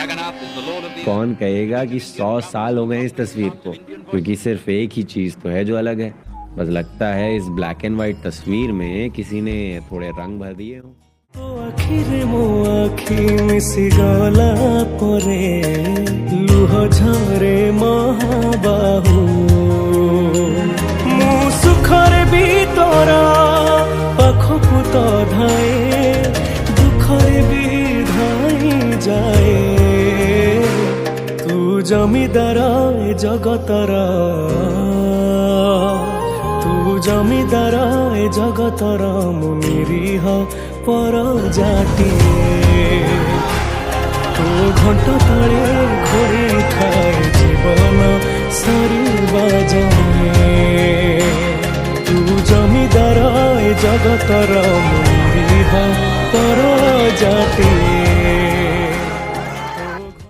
कौन कहेगा कि 100 साल हो गए इस तस्वीर को, क्योंकि सिर्फ एक ही चीज तो है जो अलग है। बस लगता है इस ब्लैक एंड व्हाइट तस्वीर में किसी ने थोड़े रंग भर दिए हों। आखिरे मो आखि मिसी गला परे लुह झरे महाबाहु मु सुखरे भी तोरा पाखकु तो धाए दुखरे भी धाई जाए तू जमीदार ए जगतर तू जमीदार ए जगतर मु निरीह पर जाटिए तू घंट तले घोड़ी खाए जीवन सरिबा जाए तू जमीदार ए जगतर मु निरीह पर जाटिए।